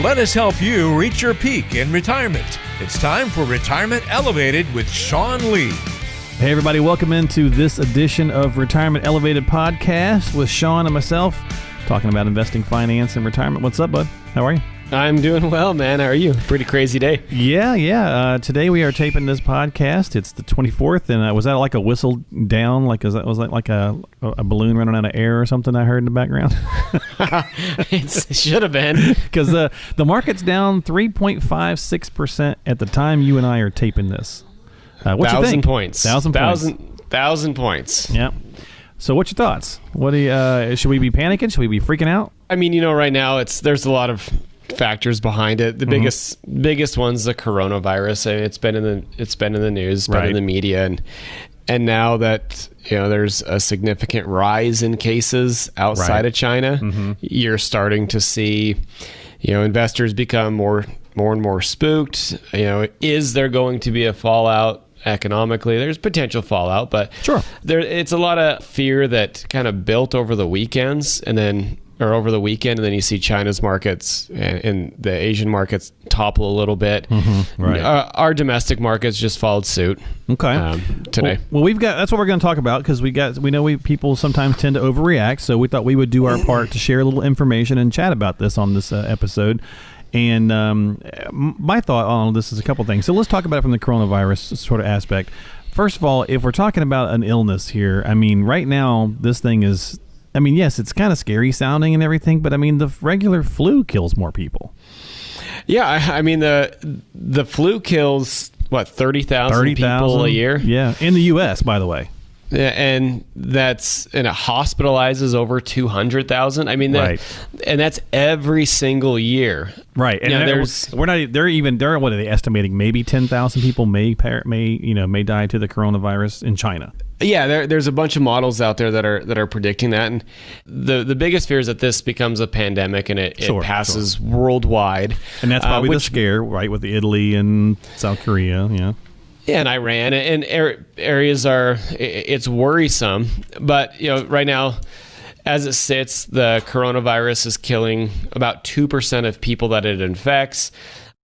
Let us help you reach your peak in retirement. It's time for Retirement Elevated with Sean Lee. Hey everybody, welcome into this edition of Retirement Elevated Podcast with Sean and myself, talking about investing, finance, and retirement. What's up, bud? How are you? I'm doing well, man. How are you? Pretty crazy day. Yeah. Today we are taping this podcast. It's the 24th, and was that like a whistle down? Was that like a balloon running out of air or something I heard in the background? It should have been. Because the market's down 3.56% at the time you and I are taping this. What you think? Points. 1,000 points. Yeah. So what's your thoughts? What do you, should we be panicking? Should we be freaking out? I mean, right now there's a lot of factors behind it. The biggest one's the coronavirus. It's been in the news, been in the media, and now that there's a significant rise in cases outside of China, you're starting to see investors become more and more spooked. Is there going to be a fallout? Economically, there's potential fallout, but sure, it's a lot of fear that kind of built over the weekend, and then you see China's markets and the Asian markets topple a little bit. Right. Our domestic markets just followed suit. Okay. Today. Well, that's what we're going to talk about, because we know people sometimes tend to overreact, so we thought we would do our part to share a little information and chat about this on this episode. And my thought on this is a couple things. So let's talk about it from the coronavirus sort of aspect. First of all, if we're talking about an illness here, I mean, right now, this thing is, yes, it's kind of scary sounding and everything, but the regular flu kills more people. Yeah, the flu kills, 30,000 people a year? Yeah, in the U.S., by the way. Yeah, and it hospitalizes over 200,000. Right. And that's every single year. Right. And they're what are they estimating? Maybe 10,000 people may die to the coronavirus in China. Yeah, there's a bunch of models out there that are predicting that, and the biggest fear is that this becomes a pandemic and it passes worldwide. And that's probably the scare, right, with Italy and South Korea, yeah. Yeah, and Iran and areas it's worrisome. But, right now, as it sits, the coronavirus is killing about 2% of people that it infects.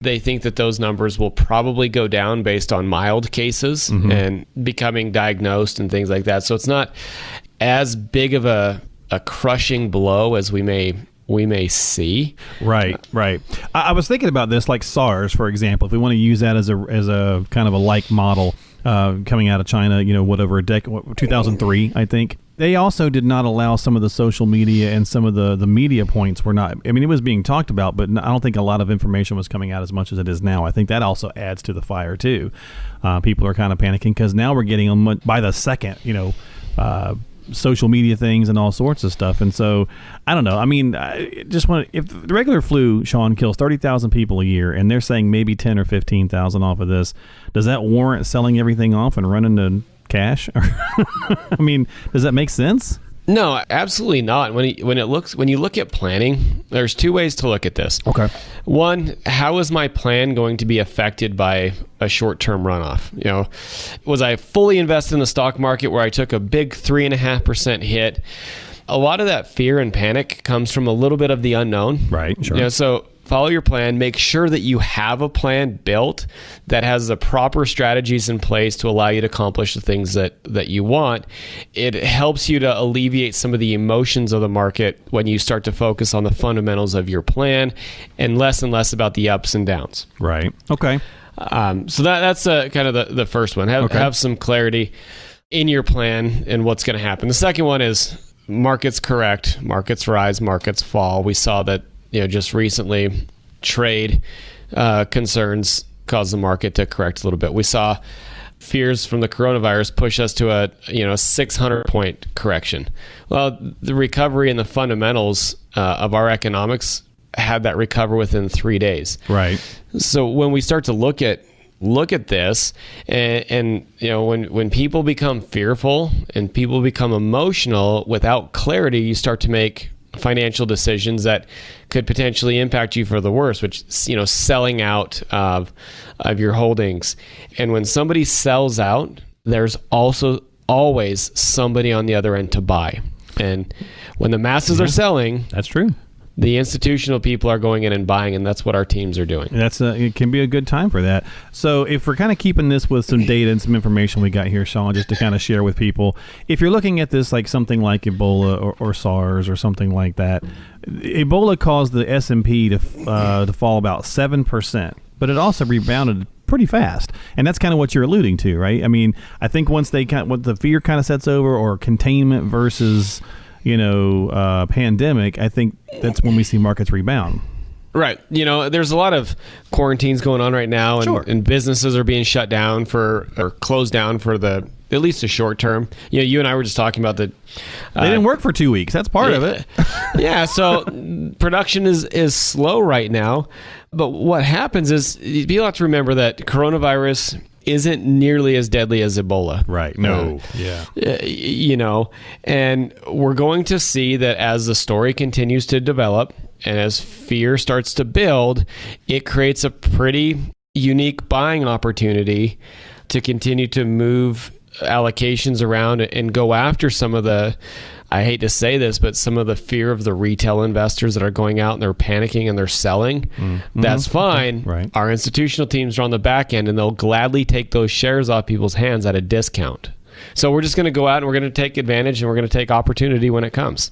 They think that those numbers will probably go down based on mild cases and becoming diagnosed and things like that. So it's not as big of a crushing blow as we may see. Right. I was thinking about this, like SARS, for example. If we want to use that as a kind of a like model coming out of China, 2003, I think. They also did not allow some of the social media, and some of the media points were not. It was being talked about, but I don't think a lot of information was coming out as much as it is now. I think that also adds to the fire too. People are kind of panicking because now we're getting by the second, social media things and all sorts of stuff. And so I don't know. If the regular flu, Sean, kills 30,000 people a year, and they're saying maybe 10 or 15,000 off of this, does that warrant selling everything off and running to cash? Does that make sense? No, absolutely not. When you look at planning, there's two ways to look at this. Okay. One, how is my plan going to be affected by a short-term runoff? Was I fully invested in the stock market where I took a big 3.5% hit? A lot of that fear and panic comes from a little bit of the unknown. Right. Sure. So follow your plan. Make sure that you have a plan built that has the proper strategies in place to allow you to accomplish the things that you want. It helps you to alleviate some of the emotions of the market when you start to focus on the fundamentals of your plan and less about the ups and downs. Right. Okay. So that's kind of the first one. Have some clarity in your plan and what's going to happen. The second one is markets correct, markets rise, markets fall. We saw that just recently, trade concerns caused the market to correct a little bit. We saw fears from the coronavirus push us to a 600-point correction. Well, the recovery and the fundamentals of our economics had that recover within 3 days. Right. So when we start to look at this, and when people become fearful and people become emotional without clarity, you start to make financial decisions that could potentially impact you for the worse, which, selling out of your holdings. And when somebody sells out, there's also always somebody on the other end to buy. And when the masses are selling, that's true. the institutional people are going in and buying, and that's what our teams are doing. It can be a good time for that. So if we're kind of keeping this with some data and some information we got here, Sean, just to kind of share with people, if you're looking at this like something like Ebola or SARS or something like that, Ebola caused the S&P to fall about 7%, but it also rebounded pretty fast, and that's kind of what you're alluding to, right? I mean, I think once the fear kind of sets over, or containment versus pandemic, I think that's when we see markets rebound. Right. There's a lot of quarantines going on right now, and, sure. and businesses are being shut down or closed down for at least the short term. You and I were just talking about that. They didn't work for 2 weeks. That's part of it. Yeah. So production is slow right now. But what happens is people have to remember that coronavirus isn't nearly as deadly as Ebola. Right. No. And we're going to see that as the story continues to develop and as fear starts to build, it creates a pretty unique buying opportunity to continue to move allocations around and go after some of the, I hate to say this, but some of the fear of the retail investors that are going out and they're panicking and they're selling. Mm-hmm. That's fine. Okay. Right. Our institutional teams are on the back end, and they'll gladly take those shares off people's hands at a discount. So we're just going to go out and we're going to take advantage, and we're going to take opportunity when it comes.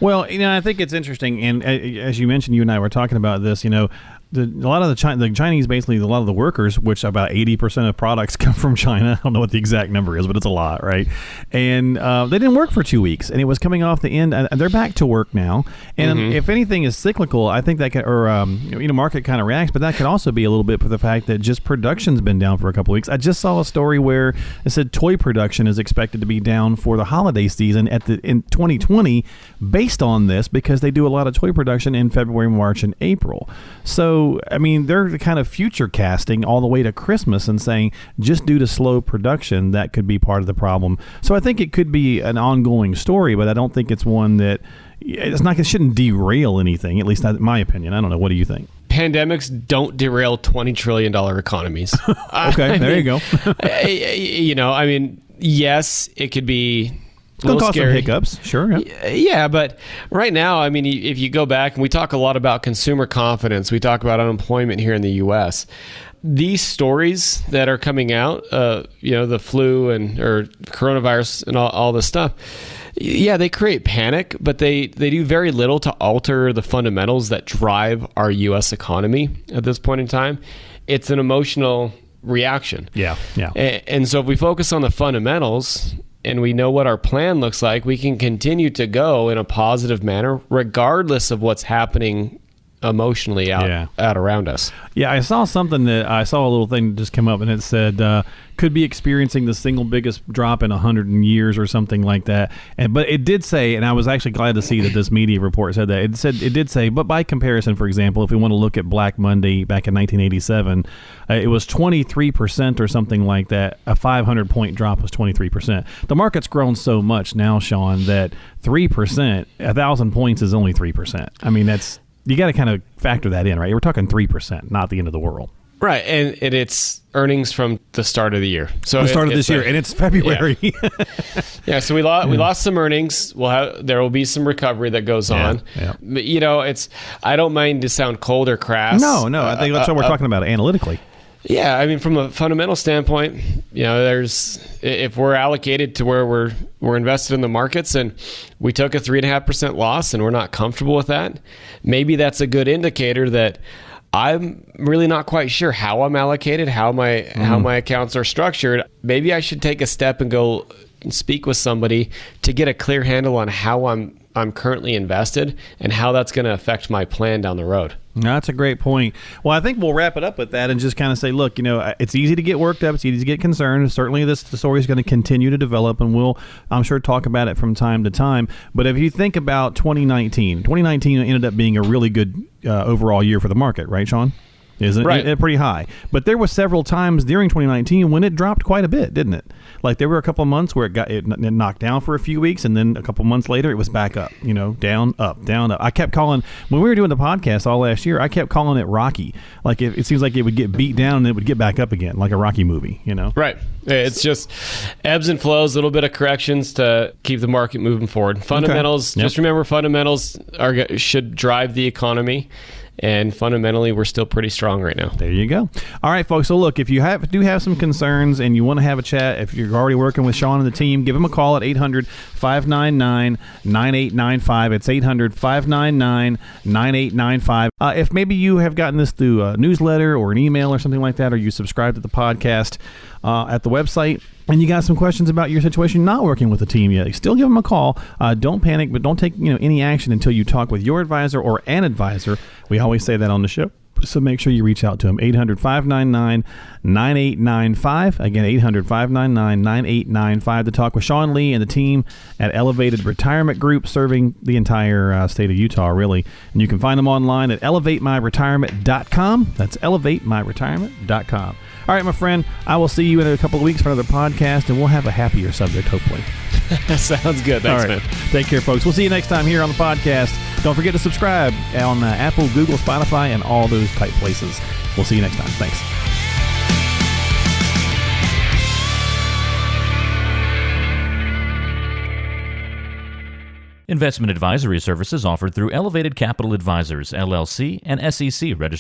Well, I think it's interesting, and as you mentioned, you and I were talking about this. A lot of the Chinese, basically a lot of the workers, which about 80% of products come from China. I don't know what the exact number is, but it's a lot, right? And they didn't work for 2 weeks, and it was coming off the end. And they're back to work now. And if anything is cyclical, I think that could, market kind of reacts, but that could also be a little bit for the fact that just production's been down for a couple of weeks. I just saw a story where it said toy production is expected to be down for the holiday season in 2020 based on this, because they do a lot of toy production in February, March, and April. So, I mean, they're kind of future casting all the way to Christmas and saying just due to slow production, that could be part of the problem. So I think it could be an ongoing story, but I don't think it's one that it shouldn't derail anything, at least in my opinion. I don't know. What do you think? Pandemics don't derail $20 trillion economies. Okay, you go. Yes, it could be it's going to cause some hiccups, sure. Yeah, but right now, if you go back, and we talk a lot about consumer confidence, we talk about unemployment here in the U.S., these stories that are coming out, the flu or coronavirus and all this stuff, yeah, they create panic, but they do very little to alter the fundamentals that drive our U.S. economy at this point in time. It's an emotional reaction. Yeah. And so if we focus on the fundamentals and we know what our plan looks like, we can continue to go in a positive manner regardless of what's happening emotionally out around us. Yeah, I saw a little thing just come up, and it said could be experiencing the single biggest drop in 100 years or something like that. But it did say, and I was actually glad to see that this media report said that. It did say, but by comparison, for example, if we want to look at Black Monday back in 1987, it was 23% or something like that. A 500-point drop was 23%. The market's grown so much now, Sean, that 3%, 1,000 points is only 3%. I mean, you got to kind of factor that in, right? We're talking 3%, not the end of the world. Right, and it's earnings from the start of the year. So the start of this year, and it's February. Yeah, so we lost some earnings. There will be some recovery that goes on. Yeah. But, I don't mind to sound cold or crass. No, I think that's what we're talking about analytically. Yeah, from a fundamental standpoint, if we're allocated to where we're invested in the markets and we took a 3.5% loss and we're not comfortable with that, maybe that's a good indicator that I'm really not quite sure how I'm allocated, how my accounts are structured. Maybe I should take a step and go and speak with somebody to get a clear handle on how I'm currently invested and how that's going to affect my plan down the road. That's a great point. Well, I think we'll wrap it up with that and just kind of say, look, it's easy to get worked up. It's easy to get concerned. Certainly the story is going to continue to develop, and we'll, I'm sure, talk about it from time to time. But if you think about 2019 ended up being a really good overall year for the market, right, Sean? isn't right. it? Pretty high. But there were several times during 2019 when it dropped quite a bit, didn't it? Like there were a couple of months where it knocked down for a few weeks, and then a couple of months later it was back up. Down, up, down, up. I kept calling when we were doing the podcast all last year. I kept calling it Rocky. Like it seems like it would get beat down and it would get back up again, like a Rocky movie. Right. It's just ebbs and flows, a little bit of corrections to keep the market moving forward. Fundamentals. Okay. Yep. Just remember, fundamentals should drive the economy. And fundamentally, we're still pretty strong right now. There you go. All right, folks. So look, if you do have some concerns and you want to have a chat, if you're already working with Sean and the team, give him a call at 800-599-9895. It's 800-599-9895. If maybe you have gotten this through a newsletter or an email or something like that, or you subscribe to the podcast at the website, and you got some questions about your situation not working with the team yet, still give them a call. Don't panic, but don't take any action until you talk with your advisor or an advisor. We always say that on the show. So make sure you reach out to them. 800-599-9895. Again, 800-599-9895 to talk with Sean Lee and the team at Elevated Retirement Group, serving the entire state of Utah, really. And you can find them online at elevatemyretirement.com. That's elevatemyretirement.com. All right, my friend, I will see you in a couple of weeks for another podcast, and we'll have a happier subject, hopefully. Sounds good. Thanks, man. Take care, folks. We'll see you next time here on the podcast. Don't forget to subscribe on Apple, Google, Spotify, and all those type places. We'll see you next time. Thanks. Investment advisory services offered through Elevated Capital Advisors, LLC, and SEC registered.